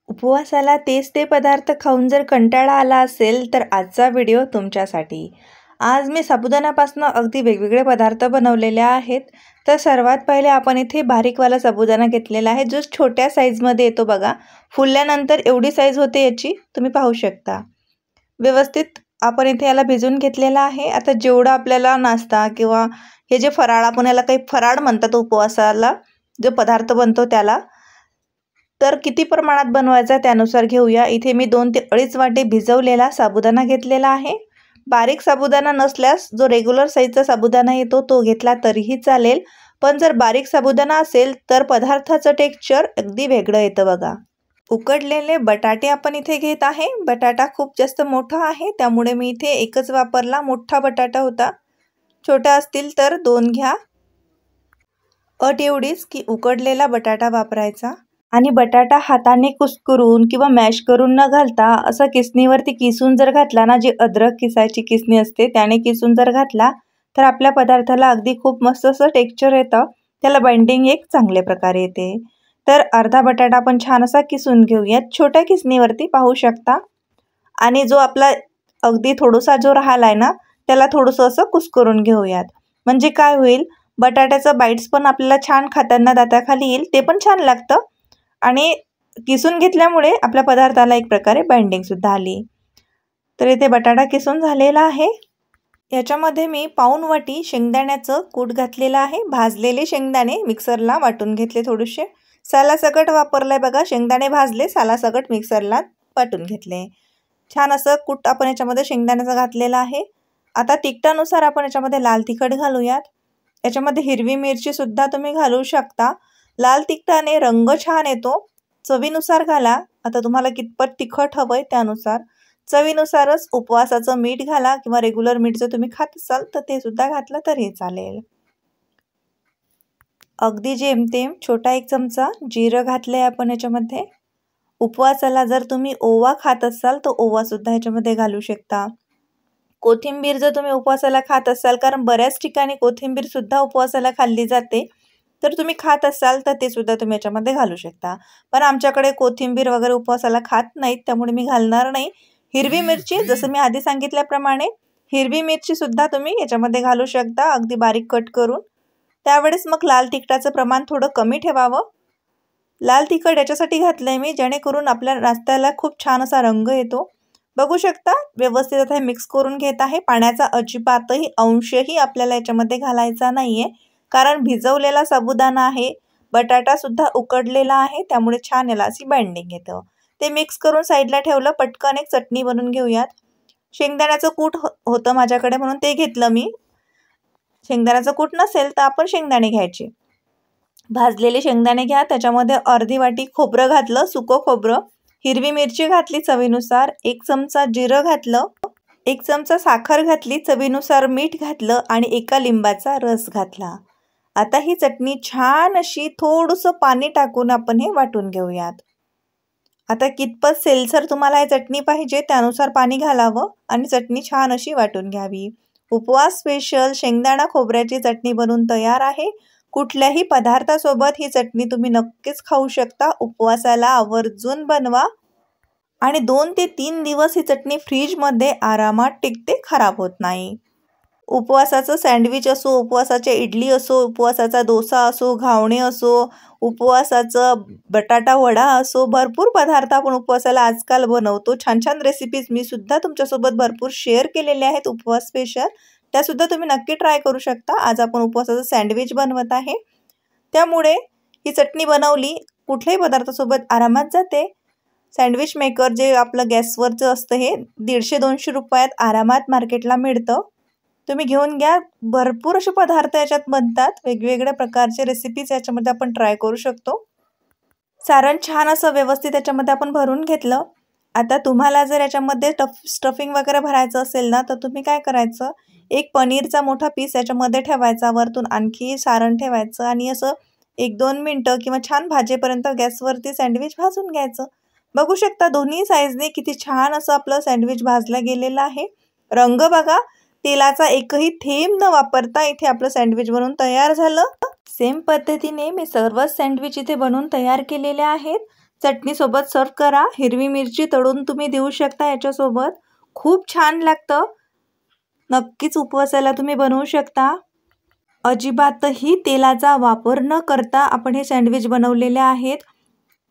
उपवासाला तेच ते पदार्थ खाऊन जर कंटाळा आला असेल तर आजचा व्हिडिओ तुमच्यासाठी. आज मी साबुदाण्यापासून अगदी वेगवेगळे पदार्थ बनवलेले आहेत. तर सर्वात पहिले आपण इथे बारीकवाला साबुदाणा घेतलेला आहे, जो छोट्या साईजमध्ये येतो बघा. फुलल्यानंतर एवढी साईज होते याची, तुम्ही पाहू शकता. व्यवस्थित आपण इथे याला भिजवून घेतलेला आहे. आता जेवढा आपल्याला नाश्ता किंवा हे जे फराळ, आपण याला काही फराळ म्हणतात उपवासाला, जो पदार्थ बनतो त्याला, तर किती प्रमाणात बनवायचा त्यानुसार घेऊया. इथे मी 2 ते 2.5 वाटी भिजवलेला साबुदाणा घेतलेला आहे. बारीक साबुदाणा नसल्यास जो रेग्युलर साईजचा साबुदाणा येतो तो घेतला तरीही चालेल, पण जर बारीक साबुदाणा असेल तर पदार्थाचं टेक्स्चर अगदी वेगळं येतं बघा. उकडलेले बटाटे आपण इथे घेत आहे. बटाटा खूप जास्त मोठा आहे, त्यामुळे मी इथे एकच वापरला. मोठा बटाटा होता, छोटा असतील तर 2 घ्या. अट एवढीच की उकडलेला बटाटा वापरायचा. आणि बटाटा हाताने कुस्करून किंवा मॅश करून न घालता असं किसणीवरती किसून जर घातला ना, जी अद्रक किसायची किसणी असते त्याने किसून जर घातला तर आपल्या पदार्थाला अगदी खूप मस्त असं टेक्स्चर येतं. त्याला बाइंडिंग एक चांगल्या प्रकारे येते. तर अर्धा बटाटा आपण छान असा किसून घेऊयात छोट्या किसणीवरती, पाहू शकता. आणि जो आपला अगदी थोडासा जो राहिला आहे ना, त्याला थोडंसं असं कुस्करून घेऊयात. म्हणजे काय होईल, बटाट्याचं बाईट्स पण आपल्याला छान खाताना दाताखाली येईल, ते पण छान लागतं. आणि किसून घेतल्यामुळे आपल्या पदार्थाला एक प्रकारे बाइंडिंगसुद्धा आली. तर इथे बटाटा किसून झालेला आहे. याच्यामध्ये मी पाऊण वाटी शेंगदाण्याचं कूट घातलेलं आहे. भाजलेले शेंगदाणे मिक्सरला वाटून घेतले, थोडेसे सालासकट वापरलं आहे बघा. शेंगदाणे भाजले, सालासकट मिक्सरला वाटून घेतले. छान असं कूट आपण याच्यामध्ये शेंगदाण्याचं घातलेलं आहे. आता तिखटानुसार आपण याच्यामध्ये लाल तिखट घालूयात. याच्यामध्ये हिरवी मिरचीसुद्धा तुम्ही घालू शकता. लाल तिखटाने रंग छान येतो. चवीनुसार घाला. आता तुम्हाला कितपत तिखट हवं आहे त्यानुसार. चवीनुसारच उपवासाचं मीठ घाला, किंवा रेग्युलर मीठ जर तुम्ही खात असाल तर ते सुद्धा घातलं तरी चालेल. अगदी जेमतेम छोटा 1 चमचा जिरं घातलं आहे आपण याच्यामध्ये. उपवासाला जर तुम्ही ओवा खात असाल तर ओवासुद्धा ह्याच्यामध्ये घालू शकता. कोथिंबीर जर तुम्ही उपवासाला खात असाल, कारण बऱ्याच ठिकाणी कोथिंबीरसुद्धा उपवासाला खाल्ली जाते, तर तुम्ही खात असाल तर ते सुद्धा तुम्ही याच्यामध्ये घालू शकता. पण आमच्याकडे कोथिंबीर वगैरे उपवासाला खात नाहीत, त्यामुळे मी घालणार नाही. हिरवी मिरची, जसं मी आधी सांगितल्याप्रमाणे हिरवी मिरचीसुद्धा तुम्ही याच्यामध्ये घालू शकता, अगदी बारीक कट करून. त्यावेळेस मग लाल तिखटाचं प्रमाण थोडं कमी ठेवावं. लाल तिखट याच्यासाठी घातलं आहे मी, जेणेकरून आपल्या नाश्त्याला खूप छान असा रंग येतो. बघू शकता. व्यवस्थित आता हे मिक्स करून घेत आहे. पाण्याचा अजिबातही अंशही आपल्याला याच्यामध्ये घालायचा नाही आहे, कारण भिजवलेला साबुदाणा आहे, बटाटासुद्धा उकडलेला आहे, त्यामुळे छान याला अशी बाइंडिंग येतं. ते मिक्स करून साईडला ठेवलं. पटकन एक चटणी बनवून घेऊयात. शेंगदाण्याचं कूट होतं माझ्याकडे म्हणून ते घेतलं मी. शेंगदाण्याचं कूट नसेल तर आपण शेंगदाणे घ्यायचे. भाजलेले शेंगदाणे घ्या. त्याच्यामध्ये अर्धी वाटी खोबरं घातलं, सुकं खोबरं. हिरवी मिरची घातली चवीनुसार. 1 चमचा जिरं घातलं. 1 चमचा साखर घातली, चवीनुसार मीठ घातलं आणि 1 लिंबाचा रस घातला. आता ही चटणी छान अशी थोडंसं पाणी टाकून आपण हे वाटून घेऊयात. आता कितपत सेलसर तुम्हाला हे चटणी पाहिजे त्यानुसार पाणी घालावं आणि चटणी छान अशी वाटून घ्यावी. उपवास स्पेशल शेंगदाणा खोबऱ्याची चटणी बनवून तयार आहे. कुठल्याही पदार्थासोबत ही चटणी तुम्ही नक्कीच खाऊ शकता. उपवासाला आवर्जून बनवा आणि 2 ते 3 दिवस ही चटणी फ्रीजमध्ये आरामात टिकते, खराब होत नाही. उपवासाचं सँडविच असो, उपवासाच्या इडली असो, उपवासाचा डोसा असो, घावणे असो, उपवासाचं बटाटा वडा असो, भरपूर पदार्थ आपण उपवासाला आजकाल बनवतो. छान छान रेसिपीज मी सुद्धा तुमच्यासोबत भरपूर शेअर केलेल्या आहेत उपवास स्पेशल. त्यासुद्धा तुम्ही नक्की ट्राय करू शकता. आज आपण उपवासाचं सँडविच बनवत आहे, त्यामुळे ही चटणी बनवली कुठल्याही पदार्थासोबत आरामात जाते. सँडविच मेकर जे आपलं गॅसवरचं असतं, हे 150-200 रुपयात आरामात मार्केटला मिळतं. तुम्ही घेऊन घ्या. भरपूर असे पदार्थ याच्यात बनतात. वेगवेगळ्या प्रकारचे रेसिपीज याच्यामध्ये आपण ट्राय करू शकतो. सारण छान असं व्यवस्थित याच्यामध्ये आपण भरून घेतलं. आता तुम्हाला जर याच्यामध्ये स्टफिंग वगैरे भरायचं असेल ना, तर तुम्ही काय करायचं, एक पनीरचा मोठा पीस याच्यामध्ये ठेवायचा, वरतून आणखी सारण ठेवायचं आणि असं 1-2 मिनटं किंवा छान भाजेपर्यंत गॅसवरती सँडविच भाजून घ्यायचं. बघू शकता दोन्ही साईजने किती छान असं आपलं सँडविच भाजलं गेलेलं आहे. रंग बघा, तेलाचा एकही थेंब न वापरता इथे आपलं सँडविच बनवून तयार झालं. सेम पद्धतीने मी सर्व सँडविच इथे बनवून तयार केलेले आहेत. चटणीसोबत सर्व करा. हिरवी मिरची तळून तुम्ही देऊ शकता याच्यासोबत. खूप छान लागतं. नक्कीच उपवासाला तुम्ही बनवू शकता. अजिबातही तेलाचा वापर न करता आपण हे सँडविच बनवलेले आहेत.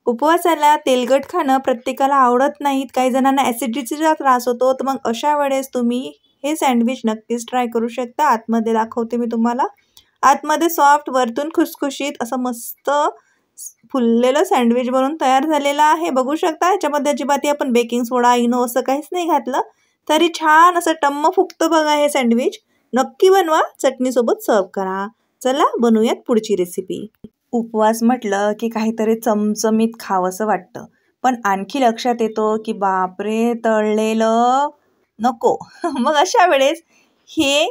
उपवासाला तेलकट खाणं प्रत्येकाला आवडत नाहीत. काही जणांना ॲसिडिटीचा त्रास होतो. तर मग अशा वेळेस तुम्ही हे सँडविच नक्कीच ट्राय करू शकता. आतमध्ये दाखवते मी तुम्हाला. आतमध्ये सॉफ्ट, वरतून खुसखुशीत असं मस्त फुललेलं सँडविच बनवून तयार झालेलं आहे. बघू शकता याच्यामध्ये अजिबातही आपण बेकिंग सोडा, इनो असं काहीच नाही घातलं, तरी छान असं टम्म फुगतं बघा हे सँडविच. नक्की बनवा. चटणीसोबत सर्व करा. चला बनवूयात पुढची रेसिपी. उपवास म्हटलं की काहीतरी चमचमीत खावंसं वाटतं, पण आणखी लक्षात येतो की बापरे तळलेलं नको. मग अशा वेळेस हे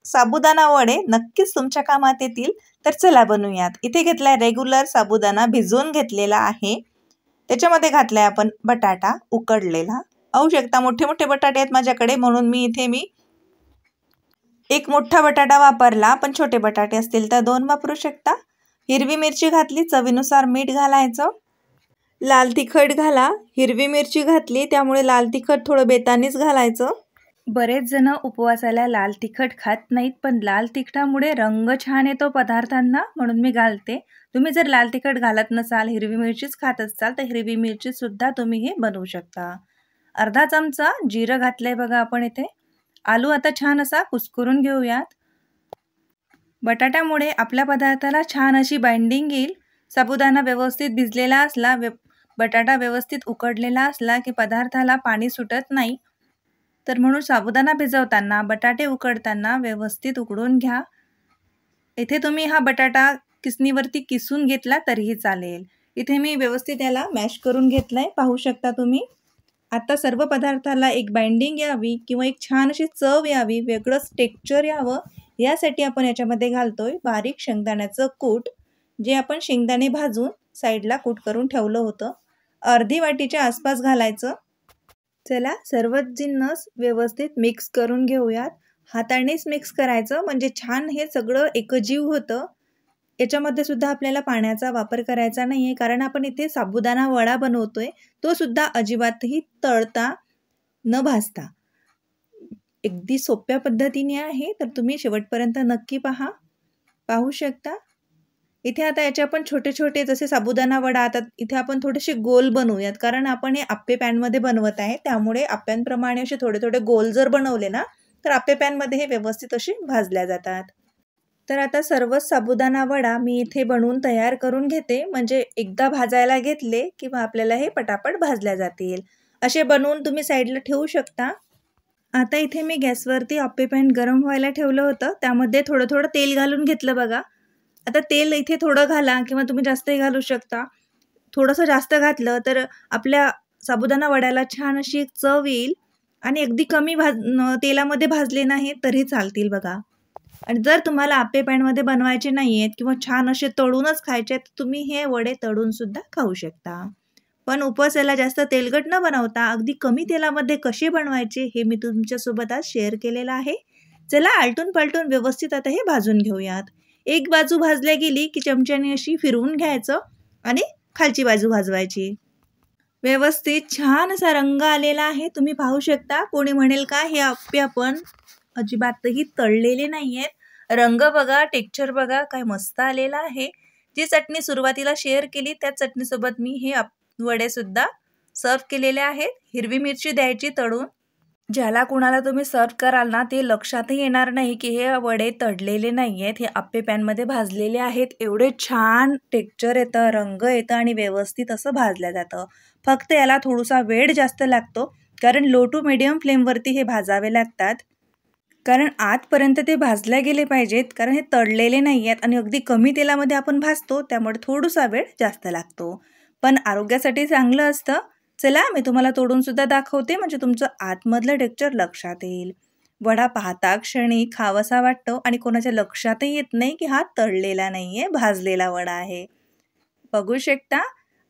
साबुदाणा वडे नक्कीच तुमच्या कामात येतील. तर चला बनवूयात. इथे घेतलाय रेग्युलर साबुदाणा भिजवून घेतलेला आहे. त्याच्यामध्ये घातलाय आपण बटाटा उकडलेला. पाहू शकता मोठे मोठे बटाटे आहेत माझ्याकडे, म्हणून मी एक मोठा बटाटा वापरला, पण छोटे बटाटे असतील तर 2 वापरू शकता. हिरवी मिरची घातली, चवीनुसार मीठ घालायचं. लाल तिखट घाला. हिरवी मिरची घातली त्यामुळे लाल तिखट थोडं बेतानीच घालायचं. बरेच जण उपवासाला लाल तिखट खात नाहीत, पण लाल तिखटामुळे रंग छान येतो पदार्थांना, म्हणून मी घालते. तुम्ही जर लाल तिखट घालत नसाल, हिरवी मिरचीच खात असाल तर हिरवी मिरची सुद्धा तुम्ही हे बनवू शकता. अर्धा चमचा जिरं घातलंय बघा आपण इथे. आलू आता छान असा कुस्करून घेऊयात. बटाट्यामुळे आपल्या पदार्थाला छान अशी बाइंडिंग येईल. साबुदाणा व्यवस्थित भिजलेला असला, बटाटा व्यवस्थित उकडलेला असला की पदार्थाला पाणी सुटत नाही. तर म्हणून साबुदाणा भिजवताना, बटाटे उकडताना व्यवस्थित उकडून घ्या. इथे तुम्ही हा बटाटा किसणीवरती किसून घेतला तरीही चालेल. इथे मी व्यवस्थित याला मॅश करून घेतलाय, पाहू शकता तुम्ही. आता सर्व पदार्थाला एक बाइंडिंग यावी किंवा एक छान अशी चव यावी, वेगळंच टेक्स्चर यावं, यासाठी आपण याच्यामध्ये घालतोय बारीक शेंगदाण्याचं कूट, जे आपण शेंगदाणे भाजून साईडला कूट करून ठेवलं होतं. अर्धी वाटीच्या आसपास घालायचं. चला सर्वच जिन्नस व्यवस्थित मिक्स करून घेऊयात. हातानेच मिक्स करायचं, म्हणजे छान हे सगळं एकजीव होतं. याच्यामध्ये सुद्धा आपल्याला पाण्याचा वापर करायचा नाही आहे, कारण आपण इथे साबुदाणा वडा बनवतोय. तो सुद्धा अजिबातही तळता न भाजता अगदी सोप्या पद्धतीने आहे. तर तुम्ही शेवटपर्यंत नक्की पाहू शकता. इथे आता याचे आपण छोटे छोटे जसे साबुदाणा वडा, आता इथे आपण थोडेसे गोल बनवूयात, कारण आपण हे आप्पे पॅनमध्ये बनवत आहे. त्यामुळे आप्प्यांप्रमाणे असे थोडे थोडे गोल जर बनवले ना, तर आप्पे पॅनमध्ये हे व्यवस्थित असे भाजल्या जातात. तर आता सर्वच साबुदाणा वडा मी इथे बनवून तयार करून घेते, म्हणजे एकदा भाजायला घेतले किंवा आपल्याला हे पटापट भाजल्या जातील. असे बनवून तुम्ही साईडला ठेवू शकता. आता इथे मी गॅसवरती आप्पे पॅन गरम व्हायला ठेवलं होतं. त्यामध्ये थोडं थोडं तेल घालून घेतलं बघा. आता तेल इथे थोडं घाला किंवा तुम्ही जास्तही घालू शकता. थोडंसं जास्त घातलं तर आपल्या साबुदाणा वड्याला छान अशी एक चव येईल, आणि अगदी कमी तेलामध्ये भाजले नाही तरी चालतील बघा. आणि जर तुम्हाला आप्पे पॅनमध्ये बनवायचे नाही आहेत किंवा छान असे तळूनच खायचे आहेत, तर तुम्ही हे वडे तळूनसुद्धा खाऊ शकता. पण उपवासाला जास्त तेलकट न बनवता अगदी कमी तेलामध्ये कसे बनवायचे हे मी तुमच्यासोबत आज शेअर केलेलं आहे. चला आलटून पलटून व्यवस्थित आता हे भाजून घेऊयात. एक बाजू भाजल्या गेली की चमच्याने अशी फिरवून घ्यायचं आणि खालची बाजू भाजवायची. व्यवस्थित छान असा रंग आलेला आहे, तुम्ही पाहू शकता. कोणी म्हणेल का हे आप्पे आपण अजिबातही तळलेले नाही आहेत. रंग बघा, टेक्स्चर बघा, काय मस्त आलेला आहे. जी चटणी सुरुवातीला शेअर केली त्या चटणीसोबत मी हे वडेसुद्धा सर्व केलेले आहेत. हिरवी मिरची द्यायची तळून. ज्याला कुणाला तुम्ही सर्व कराल ना, ते लक्षातही येणार नाही की हे वडे तळलेले नाही आहेत, हे आप्पे पॅनमध्ये भाजलेले आहेत. एवढे छान टेक्स्चर येतं, रंग येतं आणि व्यवस्थित असं भाजलं जातं. फक्त याला थोडासा वेळ जास्त लागतो, कारण लो टू मीडियम फ्लेमवरती हे भाजावे लागतात, कारण आतपर्यंत ते भाजले गेले पाहिजेत, कारण हे तळलेले नाही आहेत आणि अगदी कमी तेलामध्ये आपण भाजतो, त्यामुळे थोडासा वेळ जास्त लागतो, पण आरोग्यासाठी चांगलं असतं. चला मी तुम्हाला तोडून सुद्धा दाखवते, म्हणजे तुमचं आतमधलं टेक्स्चर लक्षात येईल. वडा पाहता क्षणी खावासा वाटतो आणि कोणाच्या लक्षातही येत नाही की हा तळलेला नाहीये, भाजलेला वडा आहे. बघू शकता,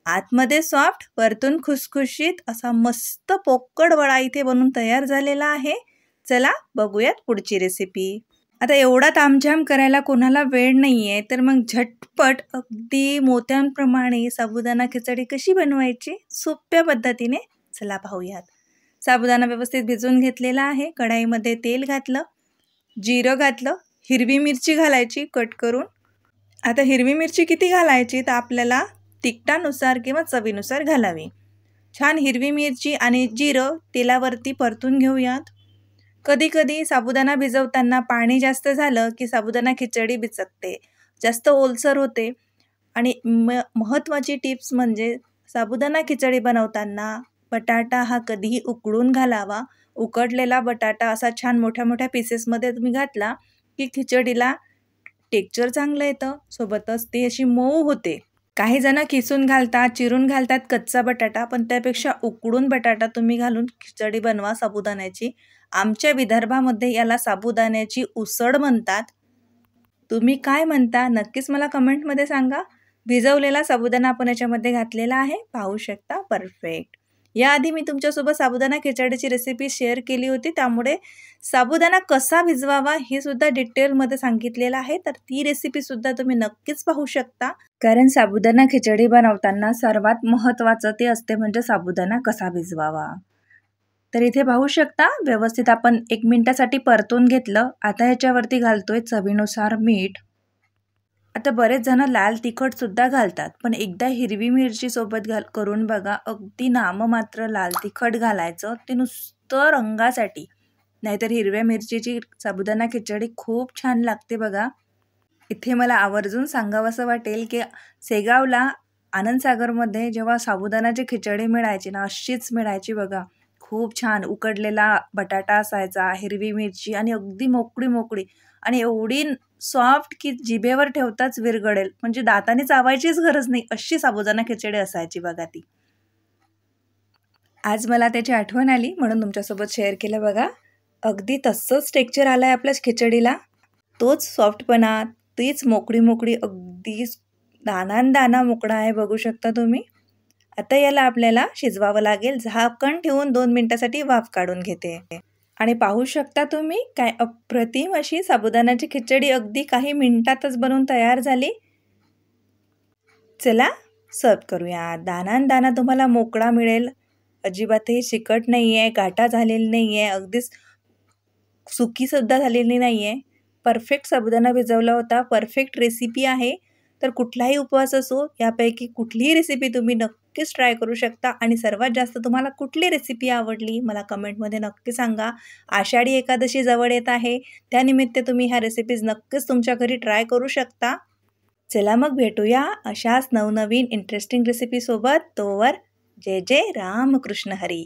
आतमध्ये सॉफ्ट, वरतून खुसखुशीत असा मस्त पोकळ वडा इथे बनून तयार झालेला आहे. चला बघूयात पुढची रेसिपी. आता एवढा तामझाम करायला कोणाला वेळ नाही आहे, तर मग झटपट अगदी मोत्यांप्रमाणे साबुदाणा खिचडी कशी बनवायची सोप्या पद्धतीने चला पाहूयात. साबुदाणा व्यवस्थित भिजवून घेतलेला आहे. कढाईमध्ये तेल घातलं, जिरं घातलं, हिरवी मिरची घालायची कट करून. आता हिरवी मिरची किती घालायची तर आपल्याला तिखटानुसार किंवा चवीनुसार घालावी. छान हिरवी मिरची आणि जिरं तेलावरती परतून घेऊयात. कधी कधी साबुदाणा भिजवताना पाणी जास्त झालं की साबुदाणा खिचडी बिचकते, जास्त ओलसर होते. आणि महत्त्वाची टिप्स म्हणजे साबुदाणा खिचडी बनवताना बटाटा हा कधीही उकडून घालावा. उकडलेला बटाटा असा छान मोठ्या मोठ्या पीसेसमध्ये तुम्ही घातला की खिचडीला टेक्स्चर चांगलं येतं, सोबतच ती अशी मऊ होते. काही जण किसून घालतात, चिरून घालतात कच्चा बटाटा, पण त्यापेक्षा उकडून बटाटा तुम्ही घालून खिचडी बनवा साबुदाण्याची. आमच्या विदर्भामध्ये याला साबुदाण्याची उसळ म्हणतात. तुम्ही काय म्हणता नक्कीच मला कमेंटमध्ये सांगा. भिजवलेला साबुदाणा आपण याच्यामध्ये घातलेला आहे, पाहू शकता. परफेक्ट. याआधी मी तुमच्यासोबत साबुदाणा खिचडीची रेसिपी शेअर केली होती, त्यामुळे साबुदाणा कसा भिजवावा हे सुद्धा डिटेलमध्ये सांगितलेलं आहे, तर ती रेसिपीसुद्धा तुम्ही नक्कीच पाहू शकता. कारण साबुदाणा खिचडी बनवताना सर्वात महत्त्वाचं ते असते म्हणजे साबुदाणा कसा भिजवावा. तर इथे पाहू शकता व्यवस्थित आपण 1 मिनिटासाठी परतून घेतलं. आता ह्याच्यावरती घालतोय चवीनुसार मीठ. आता बरेच जण लाल तिखटसुद्धा घालतात, पण एकदा हिरवी मिरची सोबत करून बघा. अगदी नाममात्र लाल तिखट घालायचं, ते नुसतं रंगासाठी. नाहीतर हिरव्या मिरचीची साबुदाणा खिचडी खूप छान लागते बघा. इथे मला आवर्जून सांगावंसं वाटेल की शेगावला आनंदसागरमध्ये जेव्हा साबुदाणाची खिचडी मिळायची ना, अशीच मिळायची बघा. खूप छान उकडलेला बटाटा असायचा, हिरवी मिरची आणि अगदी मोकळी मोकळी आणि एवढी सॉफ्ट की जिभेवर ठेवताच विरघळेल, म्हणजे दाताने चावायचीच गरज नाही, अशी साबुदाणा खिचडी असायची बघा ती. आज मला त्याची आठवण आली म्हणून तुमच्यासोबत शेअर केलं बघा. अगदी तसंच टेक्स्चर आलं आहे आपल्या खिचडीला. तोच सॉफ्टपणा, तीच मोकळी मोकळी, अगदी दाना मोकळा आहे, बघू शकता तुम्ही. आता याला आपल्याला शिजवावं लागेल. झाकण ठेवून 2 मिनिटासाठी वाफ काढून घेते. आणि पाहू शकता तुम्ही काय अप्रतिम अशी साबुदाण्याची खिचडी अगदी काही मिनिटातच बनवून तयार झाली. चला सर्व करूया. दाना तुम्हाला मोकळा मिळेल. अजिबातही चिकट नाही आहे, गाठा झालेली नाही आहे, अगदीच सुकीसुद्धा झालेली नाही आहे. परफेक्ट साबुदाणा भिजवला होता. परफेक्ट रेसिपी आहे. तर कुठलाही उपवास असो, यापैकी कुठलीही रेसिपी तुम्ही नक्कीच ट्राय करू शकता. आणि सर्वात जास्त तुम्हाला कुठली रेसिपी आवडली मला कमेंटमध्ये नक्की सांगा. आषाढी एकादशी जवळ येत आहे, त्यानिमित्त तुम्ही ह्या रेसिपीज नक्कीच तुमच्या घरी ट्राय करू शकता. चला मग भेटूया अशाच नवनवीन इंटरेस्टिंग रेसिपीसोबत. तोवर जय जय रामकृष्ण हरी.